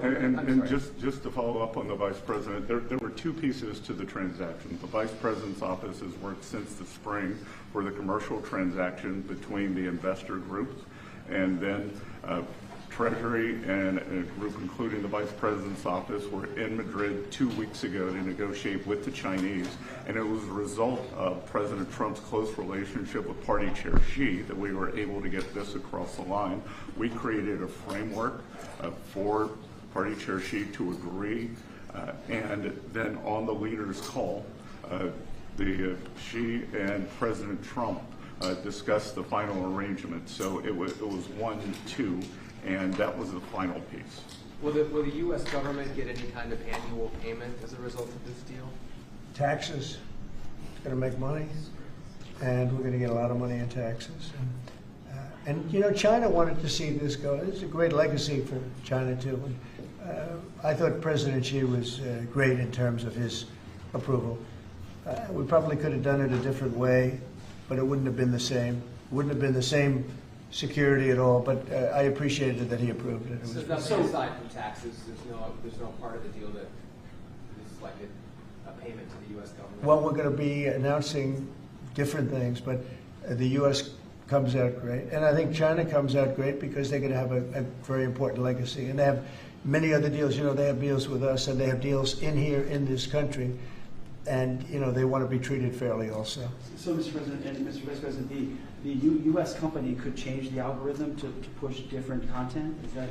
And just to follow up on the Vice President, there were two pieces to the transaction. The Vice President's office has worked since the spring for the commercial transaction between the investor groups, and then Treasury and a group including the Vice President's office were in Madrid 2 weeks ago to negotiate with the Chinese, and it was a result of President Trump's close relationship with Party Chair Xi that we were able to get this across the line. We created a framework for Party Chair Xi to agree, and then on the leaders' call, Xi and President Trump discussed the final arrangement. So it was 1-2. And that was the final piece. Will the U.S. government get any kind of annual payment as a result of this deal? Taxes. It's going to make money, and we're going to get a lot of money in taxes. And you know, China wanted to see this go. It's a great legacy for China too. I thought President Xi was great in terms of his approval. We probably could have done it a different way, but it wouldn't have been the same. Wouldn't have been the same security at all, but I appreciated that he approved it. So nothing aside from taxes, there's no part of the deal that is like a payment to the U.S. government? Well, we're going to be announcing different things, but the U.S. comes out great. And I think China comes out great because they're going to have a very important legacy. And they have many other deals. You know, they have deals with us, and they have deals in here in this country. And, you know, they want to be treated fairly also. So, Mr. President and Mr. Vice President, the U.S. company could change the algorithm to push different content? Is that?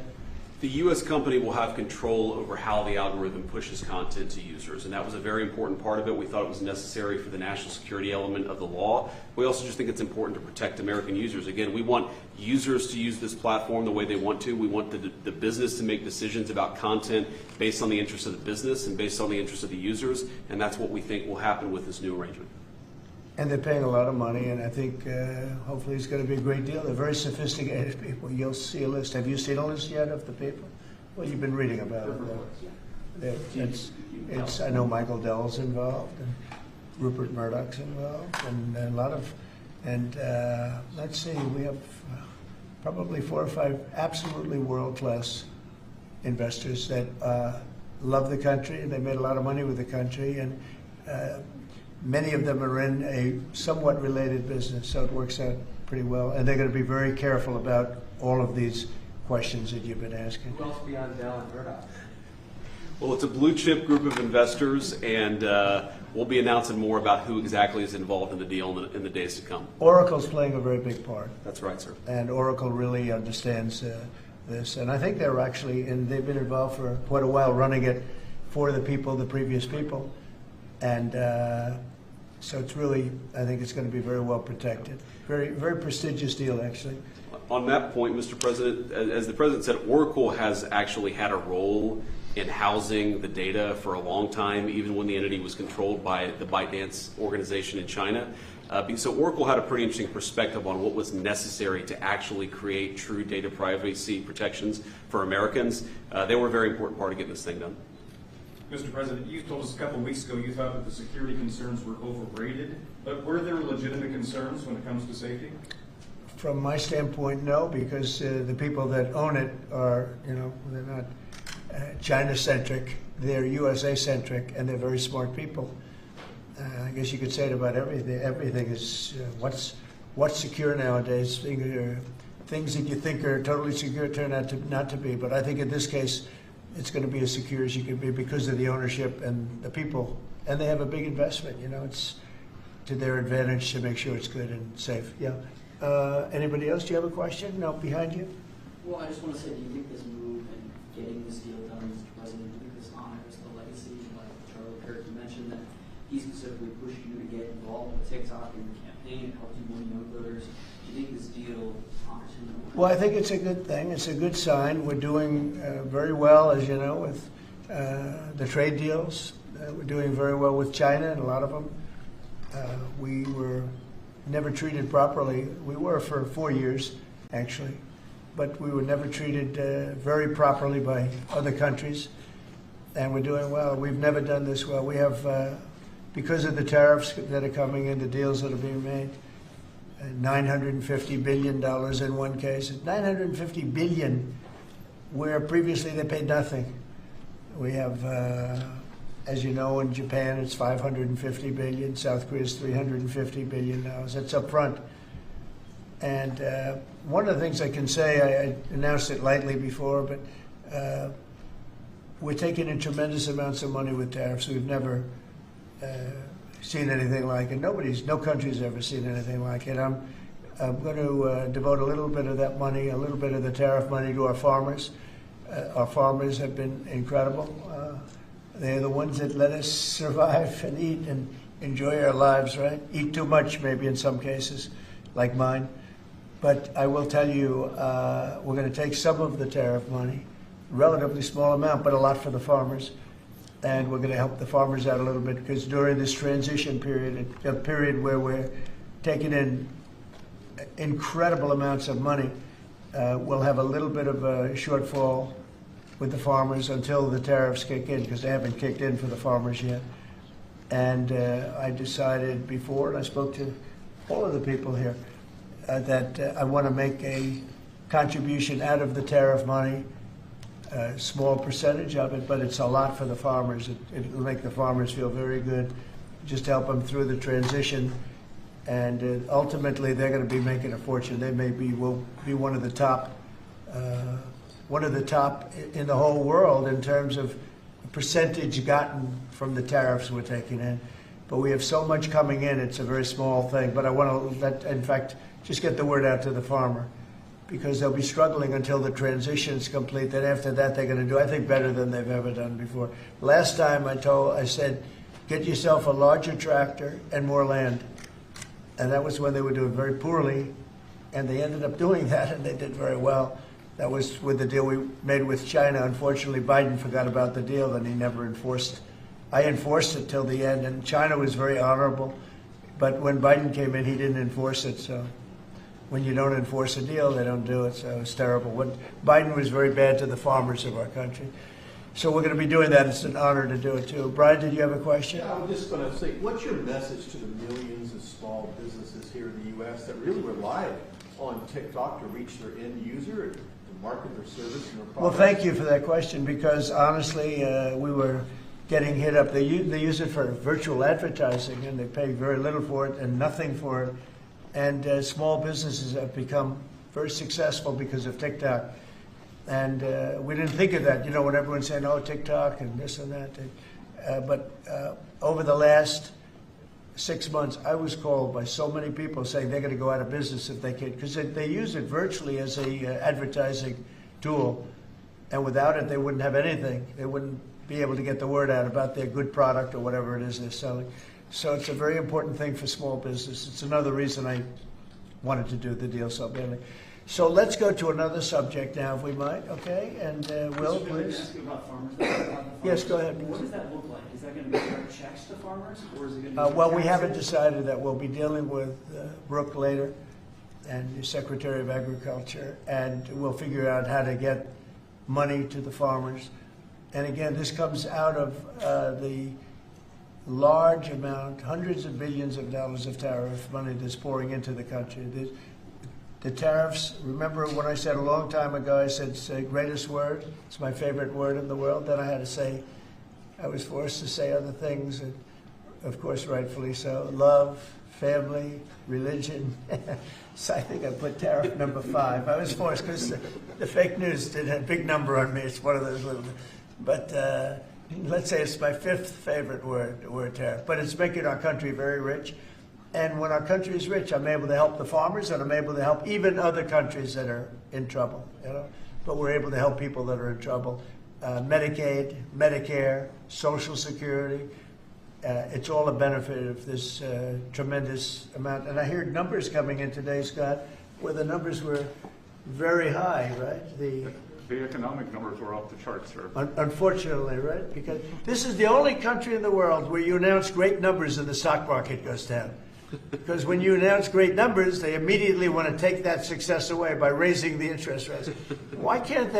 The U.S. company will have control over how the algorithm pushes content to users, and that was a very important part of it. We thought it was necessary for the national security element of the law. We also just think it's important to protect American users. Again, we want users to use this platform the way they want to. We want the business to make decisions about content based on the interests of the business and based on the interests of the users, and that's what we think will happen with this new arrangement. And they're paying a lot of money, and I think hopefully it's going to be a great deal. They're very sophisticated people. You'll see a list. Have you seen a list yet of the people? Well, you've been reading about it. I know Michael Dell's involved, and Rupert Murdoch's involved, and a lot of, and let's see, we have probably 4 or 5 absolutely world-class investors that love the country, and they made a lot of money with the country, and many of them are in a somewhat related business, so it works out pretty well. And they're going to be very careful about all of these questions that you've been asking. Who else beyond Dell and Murdoch? Well, it's a blue chip group of investors, and we'll be announcing more about who exactly is involved in the deal in the days to come. Oracle's playing a very big part. That's right, sir. And Oracle really understands this. And I think they're actually, and they've been involved for quite a while running it for the people, the previous people. And so it's really, I think it's going to be very well protected. Very, very prestigious deal, actually. On that point, Mr. President, as the President said, Oracle has actually had a role in housing the data for a long time, even when the entity was controlled by the ByteDance organization in China. So Oracle had a pretty interesting perspective on what was necessary to actually create true data privacy protections for Americans. They were a very important part of getting this thing done. Mr. President, you told us a couple of weeks ago you thought that the security concerns were overrated, but were there legitimate concerns when it comes to safety? From my standpoint, no, because the people that own it are, you know, they're not China-centric, they're USA-centric, and they're very smart people. I guess you could say it about everything. Everything is what's secure nowadays. Things that you think are totally secure turn out to not to be. But I think in this case, it's going to be as secure as you can be because of the ownership and the people. And they have a big investment. You know, it's to their advantage to make sure it's good and safe. Yeah. Anybody else? Do you have a question? No, behind you. Well, I just want to say, do you think this move and getting this deal done, Mr. President, do you think this honors the legacy? Like Charlie Kirk, you mentioned that he specifically pushed you to get involved with TikTok in your campaign, helped you win young voters. Do you think this deal honors him? Well, I think it's a good thing. It's a good sign. We're doing very well, as you know, with the trade deals. We're doing very well with China, and a lot of them. We were never treated properly. We were for 4 years, actually, but we were never treated very properly by other countries, and we're doing well. We've never done this well. We have, because of the tariffs that are coming in, the deals that are being made, $950 billion in one case. $950 billion, where previously they paid nothing. We have, as you know, in Japan it's 550 billion. South Korea's 350 billion now. That's up front. And one of the things I can say, I announced it lightly before, but we're taking in tremendous amounts of money with tariffs. We've never seen anything like it. No country's ever seen anything like it. I'm going to devote a little bit of that money, a little bit of the tariff money to our farmers. Our farmers have been incredible. They're the ones that let us survive and eat and enjoy our lives, right? Eat too much, maybe in some cases, like mine. But I will tell you, we're going to take some of the tariff money, relatively small amount, but a lot for the farmers. And we're going to help the farmers out a little bit, because during this transition period, a period where we're taking in incredible amounts of money, we'll have a little bit of a shortfall with the farmers until the tariffs kick in, because they haven't kicked in for the farmers yet. And I decided before, and I spoke to all of the people here, that I want to make a contribution out of the tariff money, a small percentage of it, but it's a lot for the farmers. It'll make the farmers feel very good, just help them through the transition. And ultimately, they're going to be making a fortune. They will be one of the top in the whole world in terms of percentage gotten from the tariffs we're taking in. But we have so much coming in; it's a very small thing. But I want to let, in fact, just get the word out to the farmer, because they'll be struggling until the transition is complete. Then after that, they're going to do, I think, better than they've ever done before. Last time I said, get yourself a larger tractor and more land. And that was when they were doing very poorly, and they ended up doing that, and they did very well. That was with the deal we made with China. Unfortunately, Biden forgot about the deal, and he never enforced. I enforced it till the end, and China was very honorable. But when Biden came in, he didn't enforce it. So when you don't enforce a deal, they don't do it. So it's terrible. Biden was very bad to the farmers of our country. So we're going to be doing that. It's an honor to do it, too. Brian, did you have a question? Yeah, I was just going to say, what's your message to the millions of small businesses here in the U.S. that really rely on TikTok to reach their end user, to market their service and their product? Well, thank you for that question, because honestly, we were getting hit up. They use it for virtual advertising, and they pay very little for it and nothing for it. And small businesses have become very successful because of TikTok. And we didn't think of that, when everyone's saying, oh, TikTok and this and that. But over the last 6 months, I was called by so many people saying they're going to go out of business if they can, because they use it virtually as a advertising tool. And without it, they wouldn't have anything. They wouldn't be able to get the word out about their good product or whatever it is they're selling. So it's a very important thing for small business. It's another reason I wanted to do the deal so badly. So let's go to another subject now, if we might, okay? And Will, Mr. Chairman, can I please. ask you about farmers? Yes, go ahead. What does that look like? Is that going to be direct checks to farmers, or is it going to be? Well, we haven't decided that. We'll be dealing with Brooke later, and the Secretary of Agriculture, and we'll figure out how to get money to the farmers. And again, this comes out of the large amount, hundreds of billions of dollars of tariff money that's pouring into the country. The tariffs, remember when I said a long time ago, I said it's the greatest word, it's my favorite word in the world. Then I had to say, I was forced to say other things, and of course rightfully so. Love, family, religion. So I think I put tariff number 5. I was forced because the fake news did a big number on me. It's one of those little, but let's say it's my 5th favorite word, the word tariff. But it's making our country very rich. And when our country is rich, I'm able to help the farmers, and I'm able to help even other countries that are in trouble. But we're able to help people that are in trouble. Medicaid, Medicare, Social Security. It's all a benefit of this tremendous amount. And I hear numbers coming in today, Scott, where the numbers were very high, right? The economic numbers were off the charts, sir. Unfortunately, right? Because this is the only country in the world where you announce great numbers and the stock market goes down. Because when you announce great numbers, they immediately want to take that success away by raising the interest rates. Why can't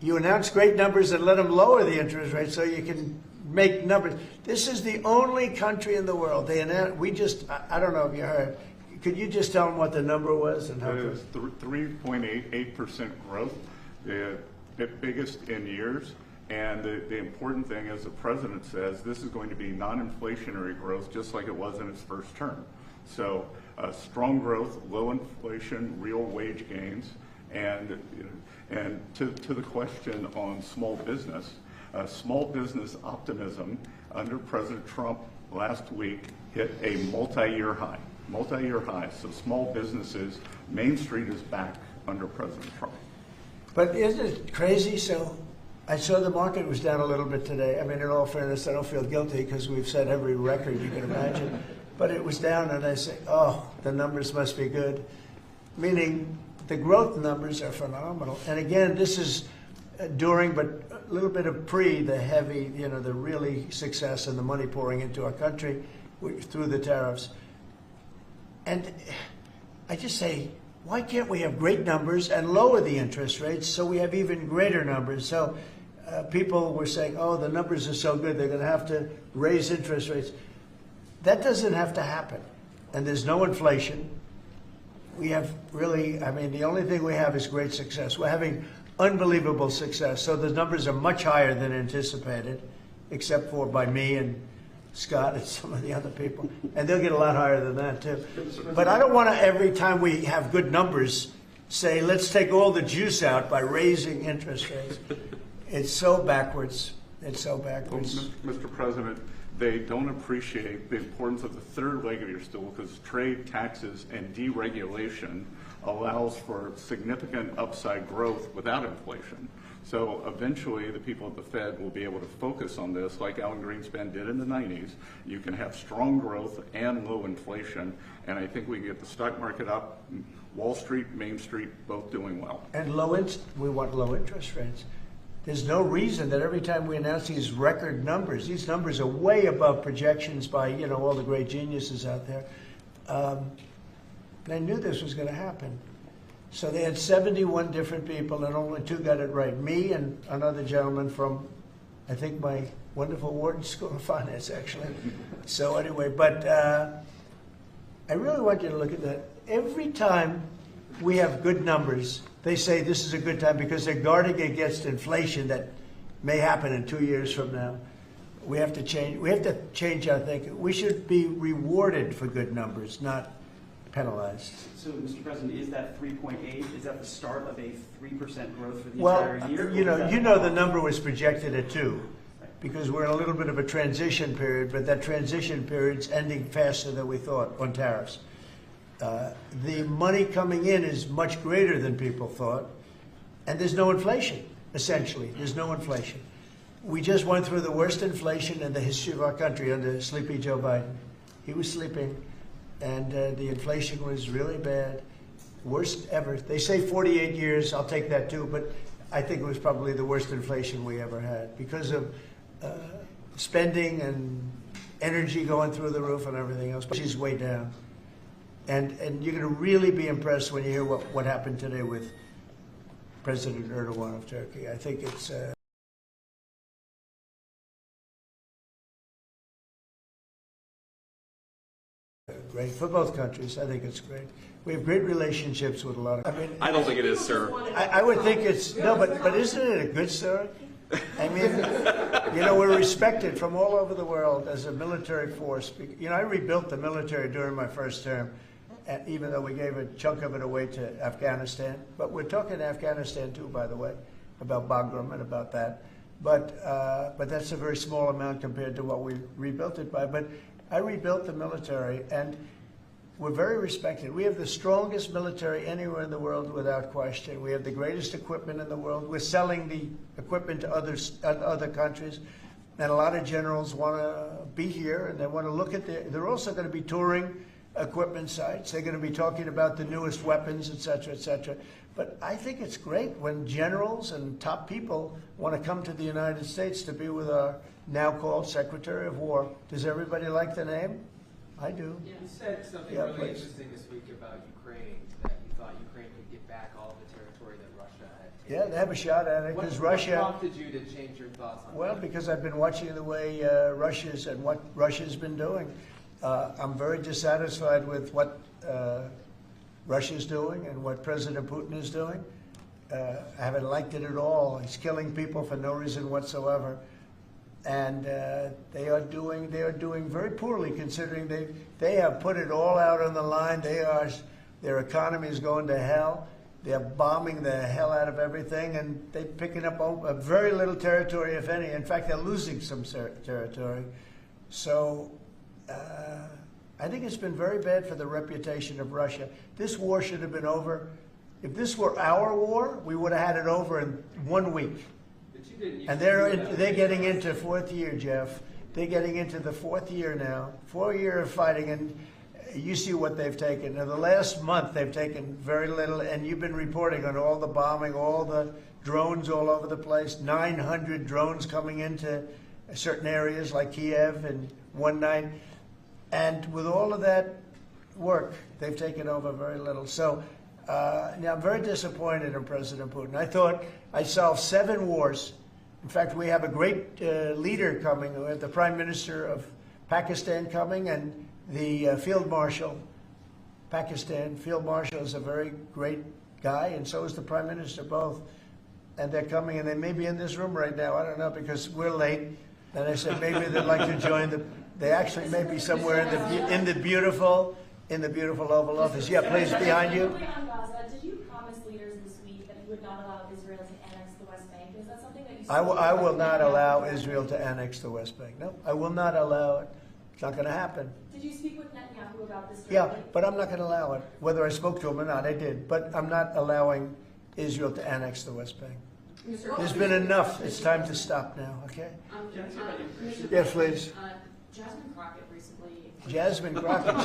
you announce great numbers and let them lower the interest rate so you can make numbers? This is the only country in the world. I don't know if you heard. Could you just tell them what the number was? And how it was 3.88% growth, the biggest in years. And the important thing is the president says this is going to be non-inflationary growth just like it was in its first term. So strong growth, low inflation, real wage gains, and to the question on small business optimism under President Trump last week hit a multi-year high. So small businesses, Main Street is back under President Trump. But isn't it crazy? So I saw the market was down a little bit today. I mean, in all fairness, I don't feel guilty because we've set every record you can imagine. But it was down, and I say, oh, the numbers must be good. Meaning the growth numbers are phenomenal. And again, this is during, but a little bit of the heavy, the really success and the money pouring into our country through the tariffs. And I just say, why can't we have great numbers and lower the interest rates so we have even greater numbers? So people were saying, oh, the numbers are so good, they're going to have to raise interest rates. That doesn't have to happen. And there's no inflation. We have really, the only thing we have is great success. We're having unbelievable success. So the numbers are much higher than anticipated, except for by me and Scott and some of the other people. And they'll get a lot higher than that, too. But I don't want to, every time we have good numbers, say, let's take all the juice out by raising interest rates. It's so backwards. It's so backwards. Well, Mr. President, they don't appreciate the importance of the third leg of your stool because trade, taxes, and deregulation allows for significant upside growth without inflation. So eventually the people at the Fed will be able to focus on this like Alan Greenspan did in the 90s. You can have strong growth and low inflation, and I think we can get the stock market up, Wall Street, Main Street, both doing well. And we want low interest rates. There's no reason that every time we announce these record numbers, these numbers are way above projections by, all the great geniuses out there. They knew this was going to happen. So they had 71 different people, and only 2 got it right. Me and another gentleman from, I think, my wonderful Wharton School of Finance, actually. So anyway, but I really want you to look at that. Every time we have good numbers, they say this is a good time because they're guarding against inflation that may happen in 2 years from now. We have to change our thinking. We should be rewarded for good numbers, not penalized. So, Mr. President, is that 3.8? Is that the start of a 3% growth for the entire year? The number was projected at 2, because we're in a little bit of a transition period, but that transition period's ending faster than we thought on tariffs. The money coming in is much greater than people thought, and there's no inflation, essentially. There's no inflation. We just went through the worst inflation in the history of our country under sleepy Joe Biden. He was sleeping, and the inflation was really bad, worst ever. They say 48 years, I'll take that too, but I think it was probably the worst inflation we ever had because of spending and energy going through the roof and everything else. But she's way down. And you're going to really be impressed when you hear what happened today with President Erdogan of Turkey. I think it's great for both countries. I think it's great. We have great relationships with a lot of. I don't think it is, sir. I would think it's no, but isn't it a good story? I mean, we're respected from all over the world as a military force. I rebuilt the military during my first term, even though we gave a chunk of it away to Afghanistan. But we're talking Afghanistan too, by the way, about Bagram and about that. But that's a very small amount compared to what we rebuilt it by. But I rebuilt the military, and we're very respected. We have the strongest military anywhere in the world without question. We have the greatest equipment in the world. We're selling the equipment to other countries. And a lot of generals want to be here, and they want to look at they're also going to be touring equipment sites. They're going to be talking about the newest weapons, et cetera, et cetera. But I think it's great when generals and top people want to come to the United States to be with our now called Secretary of War. Does everybody like the name? I do. You said something really interesting this week about Ukraine, that you thought Ukraine could get back all the territory that Russia had taken. Yeah, they have a shot at it because Russia. What prompted you to change your thoughts on that? Well, because I've been watching the way what Russia's been doing. I'm very dissatisfied with what Russia's doing and what President Putin is doing. I haven't liked it at all. He's killing people for no reason whatsoever. And they are doing very poorly, considering they have put it all out on the line. Their economy is going to hell. They're bombing the hell out of everything, and they're picking up a very little territory, if any. In fact, they're losing some territory. So I think it's been very bad for the reputation of Russia. This war should have been over. If this were our war, we would have had it over in 1 week. And they're getting into fourth year, Jeff. They're getting into the fourth year now. 4 years of fighting, and you see what they've taken. In the last month, they've taken very little, and you've been reporting on all the bombing, all the drones all over the place, 900 drones coming into certain areas like Kiev in one night. And with all of that work, they've taken over very little. So now I'm very disappointed in President Putin. I thought I solved 7 wars. In fact, we have a great leader coming. We have the Prime Minister of Pakistan coming, and the Field Marshal, Pakistan. Field Marshal is a very great guy, and so is the Prime Minister, both. And they're coming, and they may be in this room right now. I don't know, because we're late. And I said maybe they'd like to join they actually may be somewhere in the beautiful Oval Office. Yeah, please, behind you. Did you promise leaders this week that you would not allow Israel to annex the West Bank? Is that something that you I will not allow Israel to annex the West Bank. No, I will not allow it. It's not going to happen. Did you speak with Netanyahu about this directly? Yeah, but I'm not going to allow it. Whether I spoke to him or not, I did. But I'm not allowing Israel to annex the West Bank. There's been enough. It's time to stop now, okay? Yes, please. Jasmine Crockett recently... Jasmine Crockett.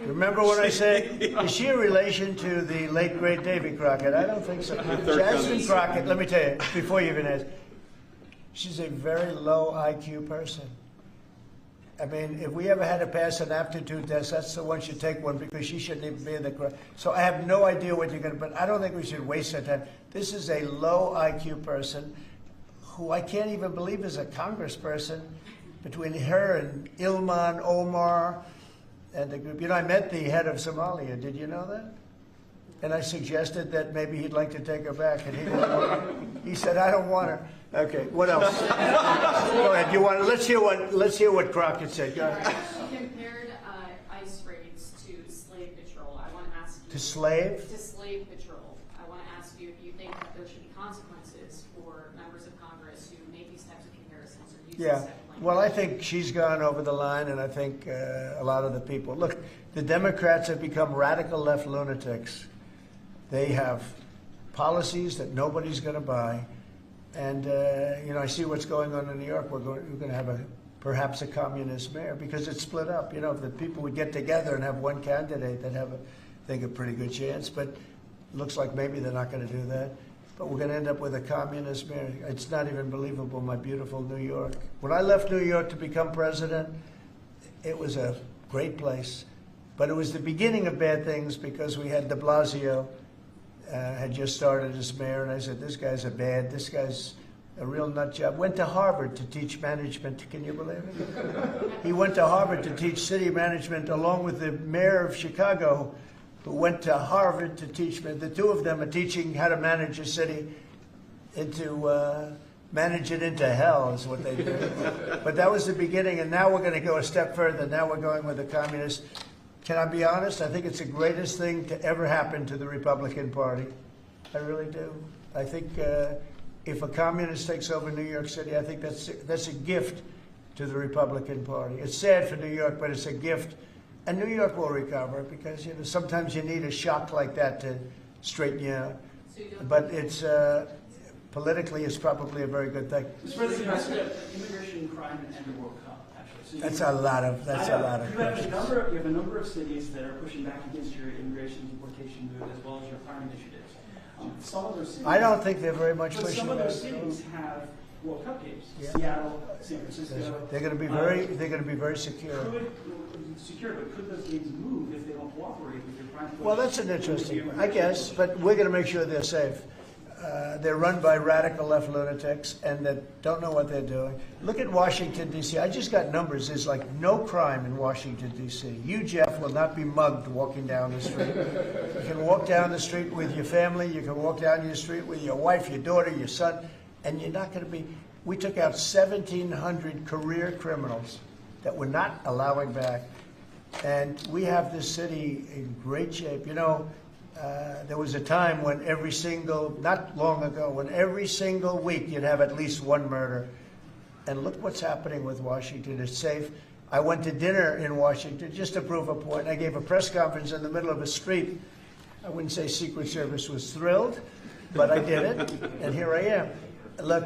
Remember when I said, is she a relation to the late, great Davy Crockett? I don't think so. Jasmine Crockett, let me tell you, before you even ask, she's a very low IQ person. I mean, if we ever had to pass an aptitude test, that's the one should take one, because she shouldn't even be in the crowd. So I have no idea what you're going to, but I don't think we should waste our time. This is a low IQ person who I can't even believe is a congressperson, between her and Ilman Omar and the group. You know, I met the head of Somalia. Did you know that? And I suggested that maybe he'd like to take her back, and he said, I don't want her. Okay, what else? Go ahead. You want? Let's hear what Crockett said. Go ahead. She compared ICE raids to slave patrol. I want to ask you. To slave? To slave patrol. I want to ask you if you think that there should be consequences for members of Congress who make these types of comparisons or use this type of language. Well, I think she's gone over the line, and I think a lot of the people. Look, the Democrats have become radical left lunatics. They have policies that nobody's going to buy. And, you know, I see what's going on in New York. We're going to have perhaps a communist mayor, because it's split up. You know, if the people would get together and have one candidate, they'd have, I think, a pretty good chance. But it looks like maybe they're not going to do that. But we're going to end up with a communist mayor. It's not even believable, my beautiful New York. When I left New York to become president, it was a great place. But it was the beginning of bad things, because we had de Blasio had just started as mayor, and I said, this guy's this guy's a real nut job. Went to Harvard to teach management. Can you believe it? He went to Harvard to teach city management, along with the mayor of Chicago, who went to Harvard to teach. The two of them are teaching how to manage a city manage it into hell, is what they do. But that was the beginning, and now we're going to go a step further. Now we're going with the communists. Can I be honest? I think it's the greatest thing to ever happen to the Republican Party. I really do. I think if a communist takes over New York City, I think that's a gift to the Republican Party. It's sad for New York, but it's a gift. And New York will recover, because, you know, sometimes you need a shock like that to straighten you out. But it's politically, it's probably a very good thing. Mr. President, immigration, crime, and the World Cup. So that's a lot of you have a number of cities that are pushing back against your immigration deportation move, as well as your crime initiatives. Some of those cities, I don't think they're very much pushing some of those back. cities have World Cup games. Yeah. Seattle, San Francisco. They're going to be very secure. But could those games move if they don't cooperate with your crime? Well, that's an interesting one, I guess. But we're going to make sure they're safe. they're run by radical left lunatics and that don't know what they're doing. Look at Washington, D.C. I just got numbers. There's like no crime in Washington, D.C. You, Jeff, will not be mugged walking down the street. You can walk down the street with your family. You can walk down your street with your wife, your daughter, your son, and you're not going to be. We took out 1,700 career criminals that we're not allowing back. And we have this city in great shape. You know, there was a time when not long ago, when every single week you'd have at least one murder. And look what's happening with Washington. It's safe. I went to dinner in Washington just to prove a point. I gave a press conference in the middle of a street. I wouldn't say Secret Service was thrilled, but I did it, and here I am. Look,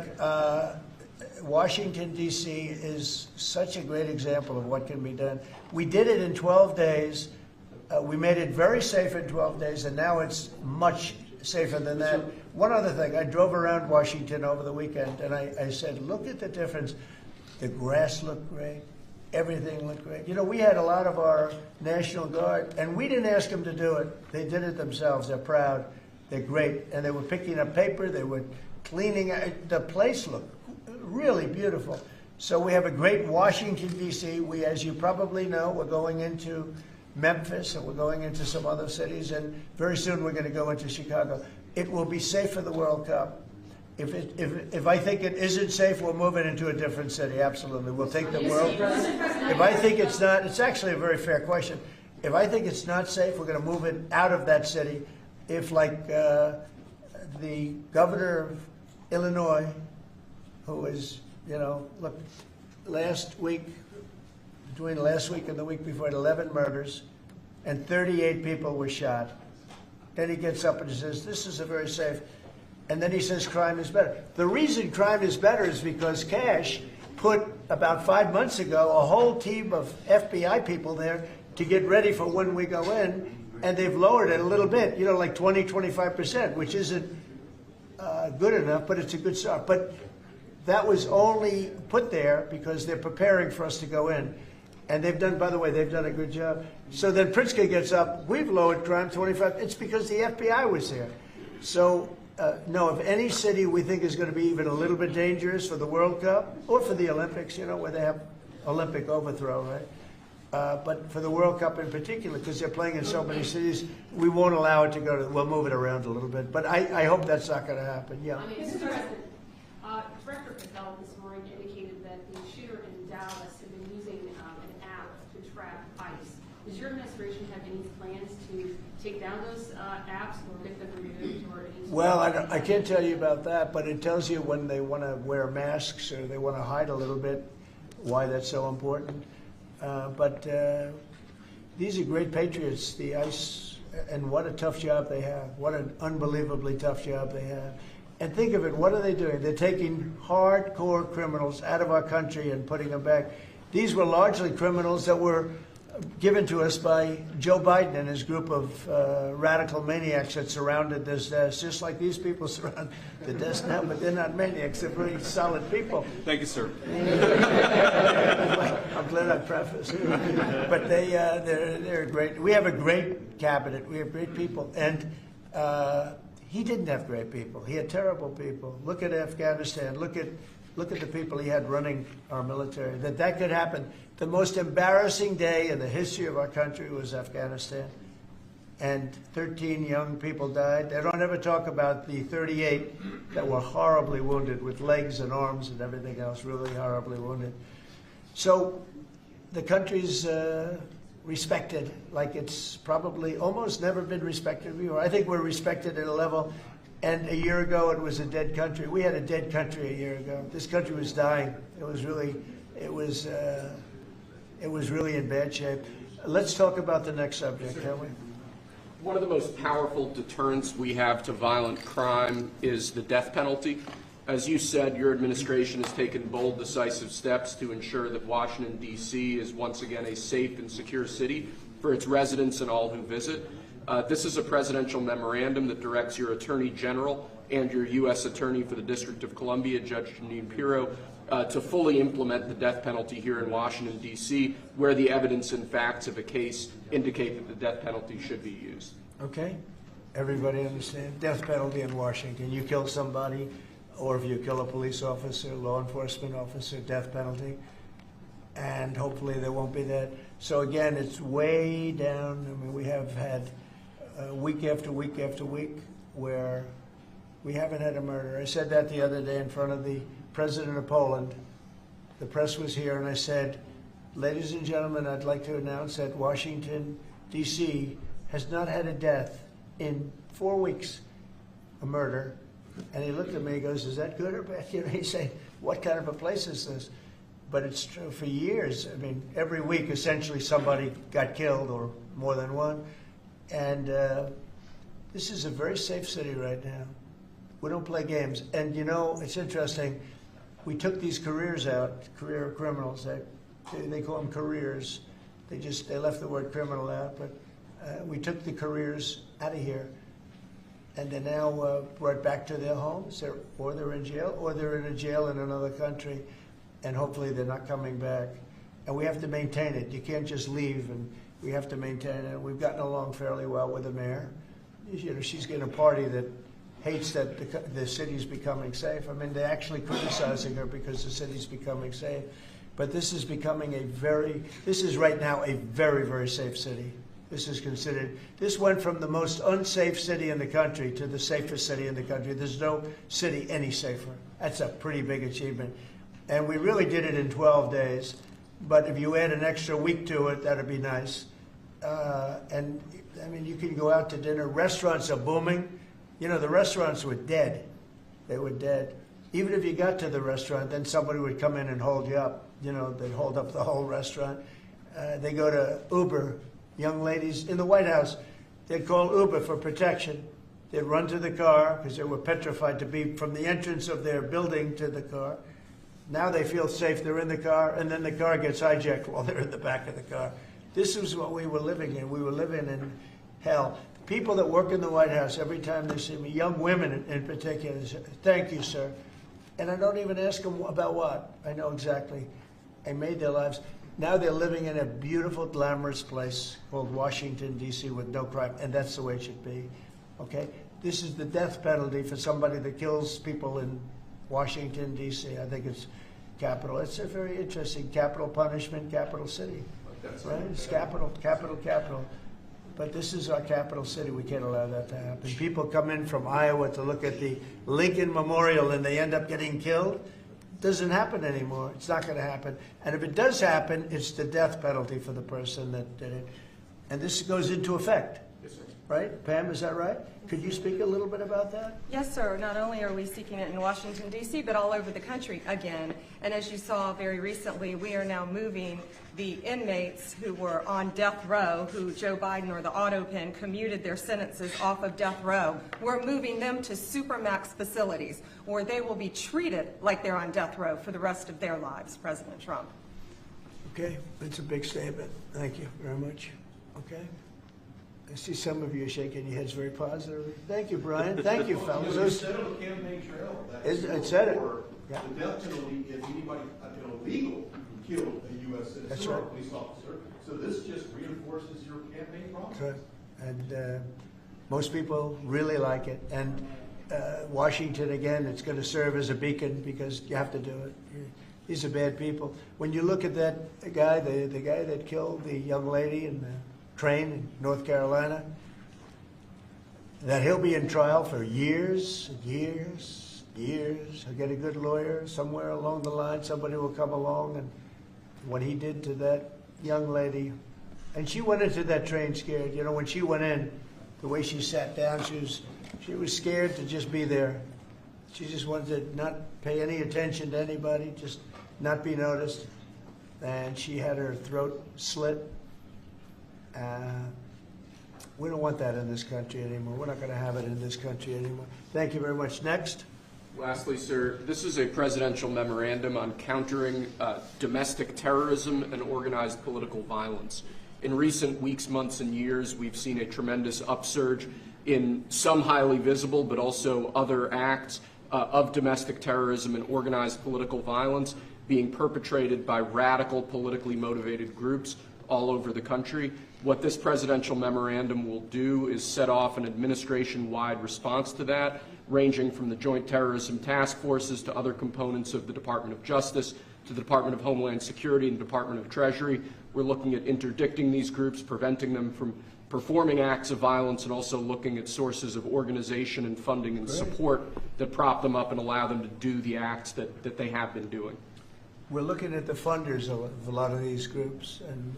Washington, D.C. is such a great example of what can be done. We did it in 12 days. We made it very safe in 12 days, and now it's much safer than that. One other thing, I drove around Washington over the weekend, and I said, look at the difference. The grass looked great. Everything looked great. You know, we had a lot of our National Guard, and we didn't ask them to do it. They did it themselves. They're proud. They're great. And they were picking up paper. They were cleaning. The place looked really beautiful. So we have a great Washington, D.C. We, as you probably know, we're going into Memphis, and we're going into some other cities, and very soon we're going to go into Chicago. It will be safe for the World Cup. If I think it isn't safe, we'll move it into a different city. Absolutely, we'll take the World Cup. If I think it's not, it's actually a very fair question. If I think it's not safe, we're going to move it out of that city. If, like the governor of Illinois, who is, you know, look, last week, between last week and the week before, 11 murders, and 38 people were shot. Then he gets up and he says, this is a very safe, and then he says crime is better. The reason crime is better is because Cash put, about 5 months ago, a whole team of FBI people there to get ready for when we go in, and they've lowered it a little bit, you know, like 20, 25%, which isn't good enough, but it's a good start. But that was only put there because they're preparing for us to go in. And they've done, by the way, they've done a good job. So then Pritzker gets up, we've lowered crime 25. It's because the FBI was there. So, no, if any city we think is going to be even a little bit dangerous for the World Cup or for the Olympics, you know, where they have Olympic overthrow, right? But for the World Cup in particular, because they're playing in so many cities, we won't allow it to go to, we'll move it around a little bit. But I hope that's not going to happen, yeah. I mean, Mr. President, Director Patel this morning indicated that the shooter in Dallas had been using an app to track ICE. Does your administration have any plans to take down those apps or get them removed? Or any well, I can't tell you about that, but it tells you when they want to wear masks or they want to hide a little bit, why that's so important. But these are great patriots, the ICE, and what a tough job they have. What an unbelievably tough job they have. And think of it, what are they doing? They're taking hardcore criminals out of our country and putting them back. These were largely criminals that were given to us by Joe Biden and his group of radical maniacs that surrounded this desk, just like these people surround the desk now, but they're not maniacs, they're pretty solid people. Thank you, sir. I'm glad I prefaced. But they're great. We have a great cabinet. We have great people. And he didn't have great people. He had terrible people. Look at Afghanistan. Look at the people he had running our military. That could happen. The most embarrassing day in the history of our country was Afghanistan. And 13 young people died. They don't ever talk about the 38 that were horribly wounded with legs and arms and everything else, really horribly wounded. So the country's respected like it's probably almost never been respected before. I think we're respected at a level, and a year ago it was a dead country. We had a dead country a year ago. This country was dying. It was really in bad shape. Let's talk about the next subject, can we? One of the most powerful deterrents we have to violent crime is the death penalty. As you said, your administration has taken bold, decisive steps to ensure that Washington, D.C. is once again a safe and secure city for its residents and all who visit. This is a presidential memorandum that directs your Attorney General and your U.S. Attorney for the District of Columbia, Judge Jeanine Pirro, to fully implement the death penalty here in Washington, D.C., where the evidence and facts of a case indicate that the death penalty should be used. Okay. Everybody understand? Death penalty in Washington. You kill somebody, or if you kill a police officer, law enforcement officer, death penalty. And hopefully there won't be that. So again, it's way down. I mean, we have had week after week after week where we haven't had a murder. I said that the other day in front of the president of Poland. The press was here, and I said, ladies and gentlemen, I'd like to announce that Washington, D.C. has not had a death in 4 weeks, a murder. And he looked at me and goes, is that good or bad? You know, he said, what kind of a place is this? But it's true for years. I mean, every week, essentially, somebody got killed or more than one. And this is a very safe city right now. We don't play games. And, you know, it's interesting. We took these careers out, career criminals. They call them careers. They left the word criminal out. But we took the careers out of here. And they're now brought back to their homes, or they're in jail, or they're in a jail in another country. And hopefully they're not coming back. And we have to maintain it. You can't just leave, and we have to maintain it. We've gotten along fairly well with the mayor. You know, she's getting a party that hates that the city's becoming safe. I mean, they're actually criticizing her because the city's becoming safe. But this is becoming this is right now a very, very safe city. This went from the most unsafe city in the country to the safest city in the country. There's no city any safer. That's a pretty big achievement. And we really did it in 12 days. But if you add an extra week to it, that'd be nice. And I mean, you can go out to dinner. Restaurants are booming. You know, the restaurants were dead. They were dead. Even if you got to the restaurant, then somebody would come in and hold you up. You know, they'd hold up the whole restaurant. They go to Uber. Young ladies in the White House, they'd call Uber for protection. They'd run to the car because they were petrified to be from the entrance of their building to the car. Now they feel safe. They're in the car, and then the car gets hijacked while they're in the back of the car. This is what we were living in. We were living in hell. People that work in the White House, every time they see me, young women in particular, say, thank you, sir. And I don't even ask them about what. I know exactly. I made their lives. Now they're living in a beautiful, glamorous place called Washington, D.C. with no crime, and that's the way it should be. Okay? This is the death penalty for somebody that kills people in Washington, D.C. I think it's capital. It's a very interesting capital punishment, capital city. Right? It's capital. But this is our capital city. We can't allow that to happen. People come in from Iowa to look at the Lincoln Memorial and they end up getting killed. It doesn't happen anymore. It's not going to happen. And if it does happen, it's the death penalty for the person that did it. And this goes into effect. Yes, sir. Right? Pam, is that right? Could you speak a little bit about that? Yes, sir. Not only are we seeking it in Washington, D.C., but all over the country again. And as you saw very recently, we are now moving the inmates who were on death row, who Joe Biden or the auto pen commuted their sentences off of death row. We're moving them to supermax facilities where they will be treated like they're on death row for the rest of their lives, President Trump. Okay, that's a big statement. Thank you very much. Okay. I see some of you shaking your heads very positively. Thank you, Brian. Thank you, fellas. You said on the campaign trail that it said it. Yeah. The death penalty if anybody, an illegal, killed a U.S. citizen That's or a right. police officer. So this just reinforces your campaign promise. That's right. And most people really like it. And Washington, again, it's going to serve as a beacon because you have to do it. These are bad people. When you look at that guy, the guy that killed the young lady in the train in North Carolina, that he'll be in trial for years and years, years. He'll get a good lawyer somewhere along the line. Somebody will come along, and what he did to that young lady, and she went into that train scared. You know, when she went in, the way she sat down, she was scared to just be there. She just wanted to not pay any attention to anybody, just not be noticed. And she had her throat slit. We don't want that in this country anymore. We're not going to have it in this country anymore. Thank you very much. Next. Lastly, sir, this is a presidential memorandum on countering domestic terrorism and organized political violence. In recent weeks, months, and years, we've seen a tremendous upsurge in some highly visible but also other acts of domestic terrorism and organized political violence being perpetrated by radical, politically motivated groups all over the country. What this presidential memorandum will do is set off an administration-wide response to that, ranging from the Joint Terrorism Task Forces to other components of the Department of Justice to the Department of Homeland Security and the Department of Treasury. We're looking at interdicting these groups, preventing them from performing acts of violence, and also looking at sources of organization and funding and support that prop them up and allow them to do the acts that they have been doing. We're looking at the funders of a lot of these groups, and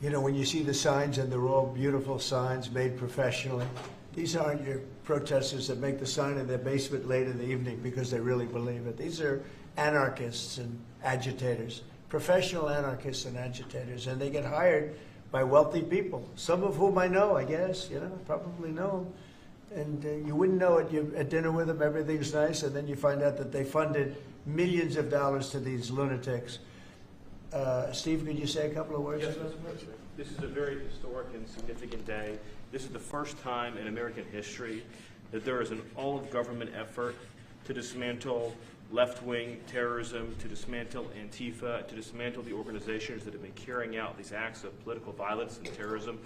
you know, when you see the signs, and they're all beautiful signs made professionally, these aren't your protesters that make the sign in their basement late in the evening because they really believe it. These are anarchists and agitators, professional anarchists and agitators, and they get hired by wealthy people, some of whom I know, I guess, you know, probably know them. And you wouldn't know it. You're at dinner with them, everything's nice, and then you find out that they funded millions of dollars to these lunatics. Steve, could you say a couple of words? Yes, Mr. President. This is a very historic and significant day. This is the first time in American history that there is an all-of-government effort to dismantle left-wing terrorism, to dismantle Antifa, to dismantle the organizations that have been carrying out these acts of political violence and terrorism.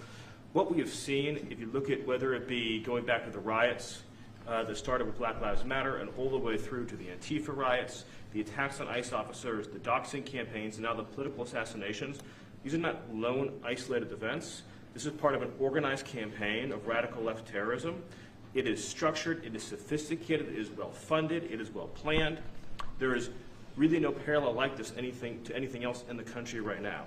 What we have seen, if you look at whether it be going back to the riots that started with Black Lives Matter and all the way through to the Antifa riots, the attacks on ICE officers, the doxing campaigns, and now the political assassinations, these are not lone, isolated events. This is part of an organized campaign of radical left terrorism. It is structured, it is sophisticated, it is well funded, it is well planned. There is really no parallel like this to anything else in the country right now.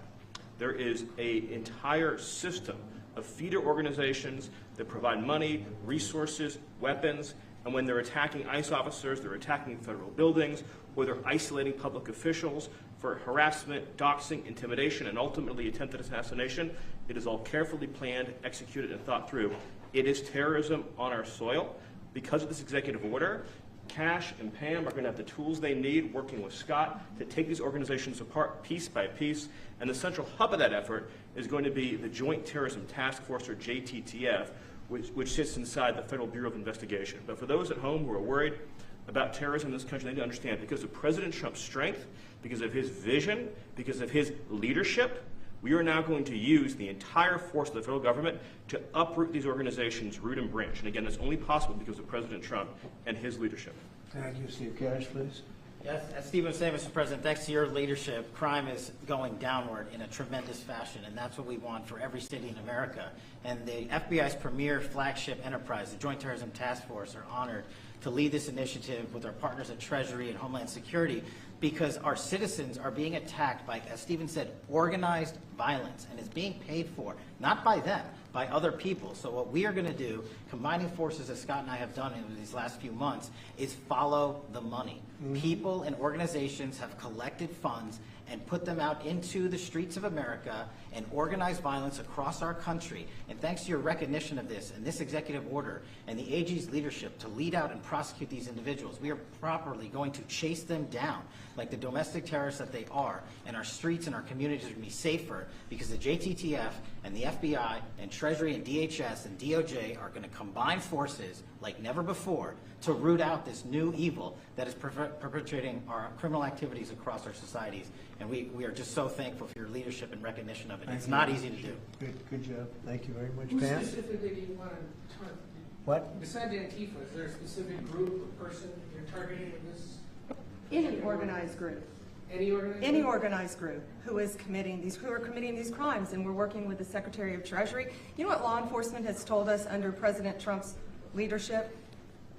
There is an entire system of feeder organizations that provide money, resources, weapons, and when they're attacking ICE officers, they're attacking federal buildings, or they're isolating public officials for harassment, doxing, intimidation, and ultimately attempted assassination. It is all carefully planned, executed, and thought through. It is terrorism on our soil. Because of this executive order, Cash and Pam are going to have the tools they need, working with Scott, to take these organizations apart piece by piece. And the central hub of that effort is going to be the Joint Terrorism Task Force, or JTTF, which sits inside the Federal Bureau of Investigation. But for those at home who are worried about terrorism in this country, they need to understand, because of President Trump's strength, because of his vision, because of his leadership, we are now going to use the entire force of the federal government to uproot these organizations root and branch. And again, that's only possible because of President Trump and his leadership. Thank you, Steve. Cash, please. Yes, as Steve was saying, Mr. President, thanks to your leadership, crime is going downward in a tremendous fashion, and that's what we want for every city in America. And the FBI's premier flagship enterprise, the Joint Terrorism Task Force, are honored to lead this initiative with our partners at Treasury and Homeland Security, because our citizens are being attacked by, as Stephen said, organized violence, and is being paid for, not by them, by other people. So what we are going to do, combining forces as Scott and I have done in these last few months, is follow the money. People and organizations have collected funds and put them out into the streets of America and organized violence across our country. And thanks to your recognition of this and this executive order and the AG's leadership to lead out and prosecute these individuals, we are properly going to chase them down like the domestic terrorists that they are, and our streets and our communities are going to be safer because the JTTF and the FBI and Treasury and DHS and DOJ are going to combine forces like never before to root out this new evil that is perpetrating our criminal activities across our societies. And we are just so thankful for your leadership and recognition of it. It's not easy to do. Good job. Thank you very much. Who Pam? specifically do you want to target? What? Besides Antifa, is there a specific group or person you're targeting in this? Any organized group. Any organized group who is committing these crimes, and we're working with the Secretary of Treasury. You know what law enforcement has told us under President Trump's leadership?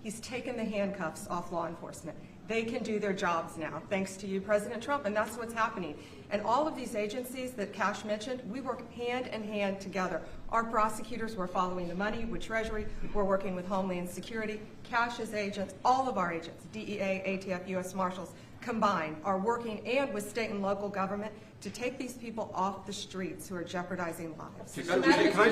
He's taken the handcuffs off law enforcement. They can do their jobs now, thanks to you, President Trump, and that's what's happening. And all of these agencies that Cash mentioned, we work hand in hand together. Our prosecutors were following the money with Treasury. We're working with Homeland Security. Cash's agents, all of our agents, DEA, ATF, U.S. Marshals, combined, are working, and with state and local government, to take these people off the streets who are jeopardizing lives. Can I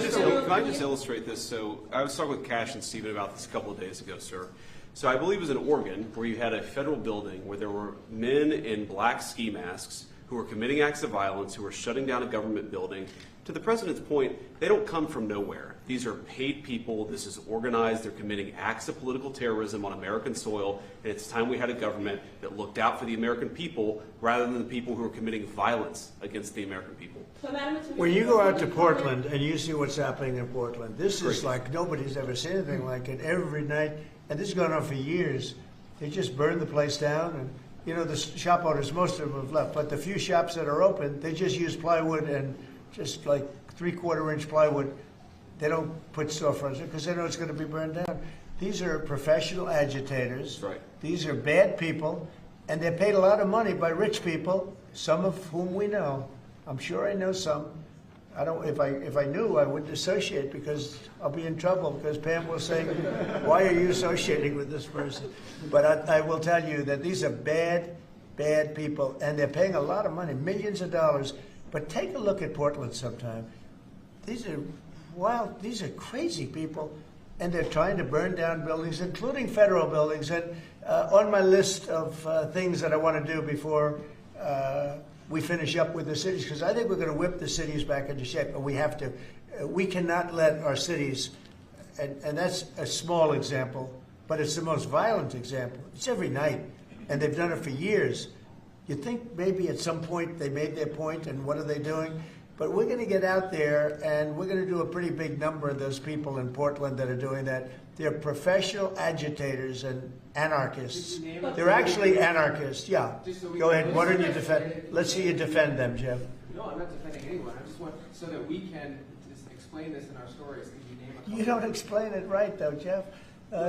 just illustrate this? So I was talking with Cash and Stephen about this a couple of days ago, sir. So I believe it was in Oregon where you had a federal building where there were men in black ski masks who are committing acts of violence, who are shutting down a government building. To the president's point, they don't come from nowhere. These are paid people. This is organized. They're committing acts of political terrorism on American soil. And it's time we had a government that looked out for the American people rather than the people who are committing violence against the American people. When you go out to Portland and you see what's happening in Portland, this is like nobody's ever seen anything like it. Every night, and this has gone on for years. They just burn the place down, and you know the shop owners, most of them have left, but the few shops that are open, they just use plywood and just like 3/4-inch plywood. They don't put storefronts because they know it's going to be burned down. These are professional agitators. Right. These are bad people, and they're paid a lot of money by rich people, some of whom we know. I'm sure I know some. I don't. If I knew, I wouldn't associate because I'll be in trouble because Pam will say, "Why are you associating with this person?" But I will tell you that these are bad people, and they're paying a lot of money, millions of dollars. But take a look at Portland sometime. These are wild. These are crazy people, and they're trying to burn down buildings, including federal buildings. And on my list of things that I want to do before we finish up with the cities, because I think we're going to whip the cities back into shape, and we have to. We cannot let our cities, and that's a small example, but it's the most violent example. It's every night, and they've done it for years. You think maybe at some point they made their point, and what are they doing? But we're going to get out there, and we're going to do a pretty big number of those people in Portland that are doing that. They're professional agitators and anarchists. They're actually anarchists, yeah. Go ahead, why don't you defend? Let's see you defend them, Jeff. No, I'm not defending anyone. I just want, so that we can just explain this in our stories. Could you name a couple? You don't explain it right, though, Jeff.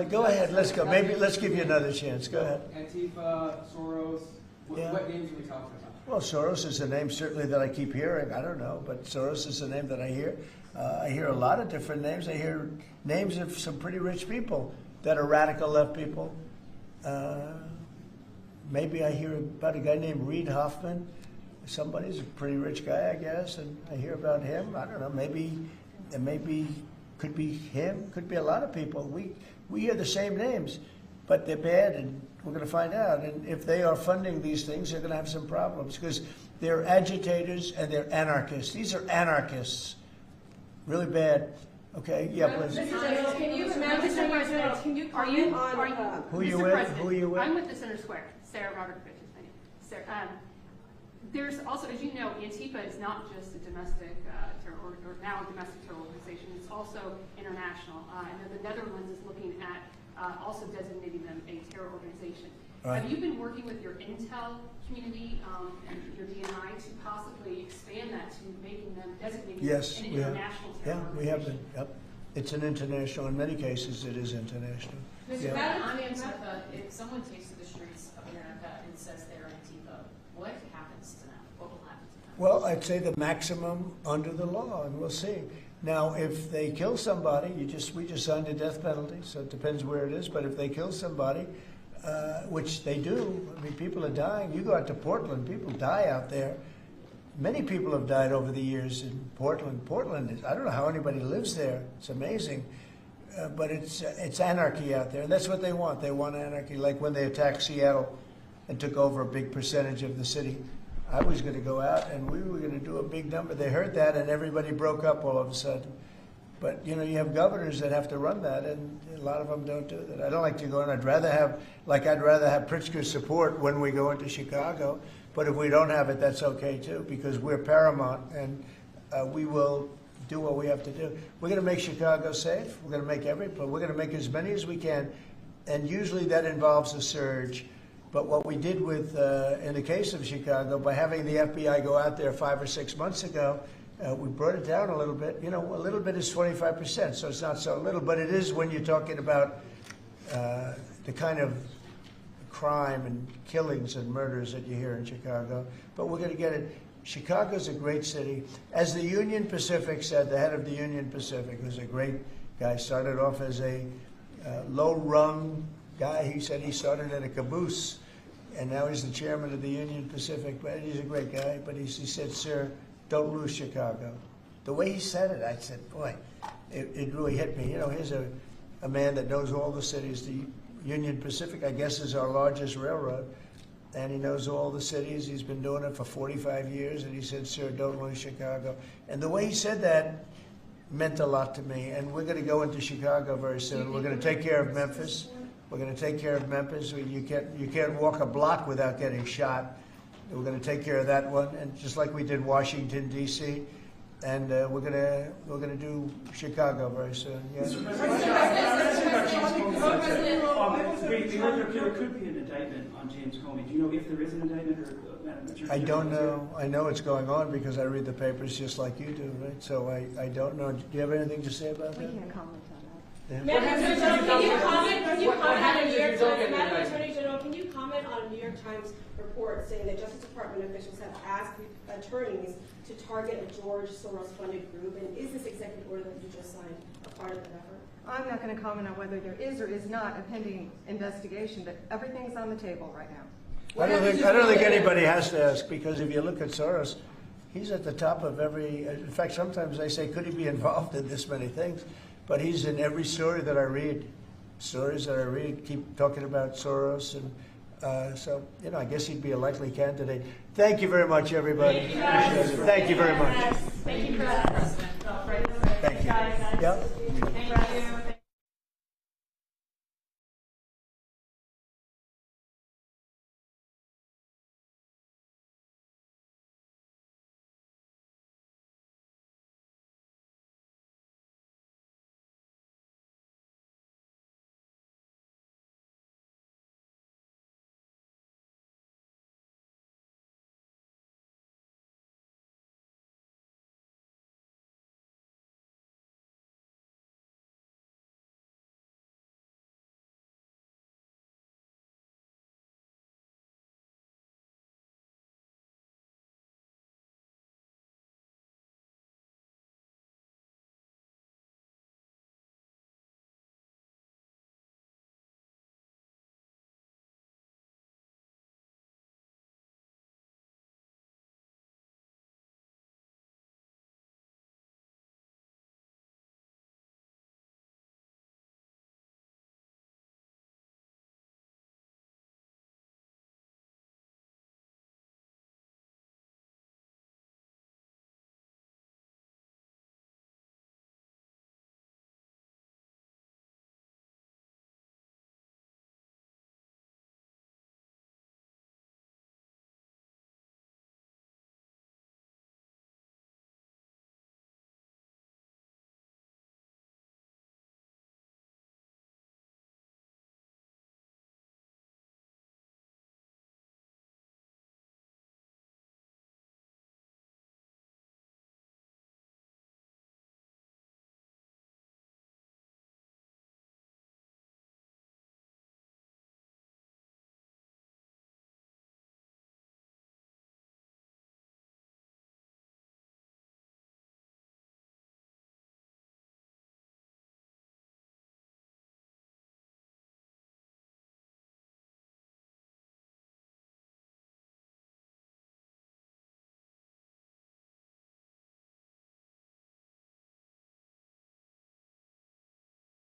Go ahead, let's go. Maybe let's give you another chance. Go ahead. Antifa, Soros, what names are we talking about? Well, Soros is a name certainly that I keep hearing. I don't know, but Soros is a name that I hear. I hear a lot of different names. I hear names of some pretty rich people that are radical left people. Maybe I hear about a guy named Reid Hoffman. Somebody's a pretty rich guy, I guess, and I hear about him. I don't know. Maybe could be him. Could be a lot of people. We hear the same names, but they're bad, and we're going to find out. And if they are funding these things, they're going to have some problems because they're agitators and they're anarchists. These are anarchists. Really bad. Okay, yeah, please. Can you, Mr. President, can you comment on Who you with? Who you with? I'm with the Center Square. Sarah Rodriguez is my name. Sarah, there's also, as you know, Antifa is not just a domestic terror, or now a domestic terror organization. It's also international. I know the Netherlands is looking at also designating them a terror organization. Right. Have you been working with your intel community and your DNI to possibly expand that to making them designated an international terror organization? Yeah, we have been. Yep. It's an international. In many cases, it is international. Mr. President, on Antifa, if someone takes to the streets of America and says they're Antifa, what happens to them? What will happen to them? Well, I'd say the maximum under the law, and we'll see. Now, if they kill somebody, we just signed a death penalty, so it depends where it is. But if they kill somebody, which they do, I mean, people are dying. You go out to Portland, people die out there. Many people have died over the years in Portland. Portland is, I don't know how anybody lives there. It's amazing. But it's anarchy out there, and that's what they want. They want anarchy, like when they attacked Seattle and took over a big percentage of the city. I was going to go out, and we were going to do a big number. They heard that, and everybody broke up all of a sudden. But, you know, you have governors that have to run that, and a lot of them don't do that. I don't like to go in. I'd rather have Pritzker's support when we go into Chicago. But if we don't have it, that's okay, too, because we're paramount, and we will do what we have to do. We're going to make Chicago safe. We're going to make we're going to make as many as we can, and usually that involves a surge. But what we did with, in the case of Chicago, by having the FBI go out there 5 or 6 months ago, we brought it down a little bit. You know, a little bit is 25%, so it's not so little, but it is when you're talking about the kind of crime and killings and murders that you hear in Chicago. But we're going to get it. Chicago's a great city. As the Union Pacific said, the head of the Union Pacific, who's a great guy, started off as a low-rung guy. He said he started in a caboose, and now he's the chairman of the Union Pacific. But he's a great guy. But he said, "Sir, don't lose Chicago." The way he said it, I said, boy, it really hit me. You know, here's a man that knows all the cities. The Union Pacific, I guess, is our largest railroad. and he knows all the cities. He's been doing it for 45 years, and he said, sir, don't lose Chicago. And the way he said that meant a lot to me, and we're going to go into Chicago very soon. We're going to take care of Memphis. We're going to take care of Memphis. You can't walk a block without getting shot. We're going to take care of that one, and just like we did Washington, D.C., and we're gonna do Chicago very soon. Yeah. Mr. President, we heard there could be an indictment on James Comey. Do you know if there is an indictment, or Madam Attorney? I don't know. I know it's going on because I read the papers just like you do, right? So I don't know. Do you have anything to say about that? We can't comment on that. Yeah. Madam Attorney General, can you comment on a New York Times report saying that Justice Department officials have asked attorneys to target a George Soros-funded group? And is this executive order that you just signed a part of that effort? I'm not going to comment on whether there is or is not a pending investigation, but everything's on the table right now. I don't think anybody has to ask, because if you look at Soros, he's at the top of every. In fact, sometimes I say, could he be involved in this many things? But he's in every story that I read. Stories that I read keep talking about Soros, and so I guess he'd be a likely candidate. Thank you very much, everybody. Thank you, guys. Thank you very much. Thank you for that, President. Thank you. Yep.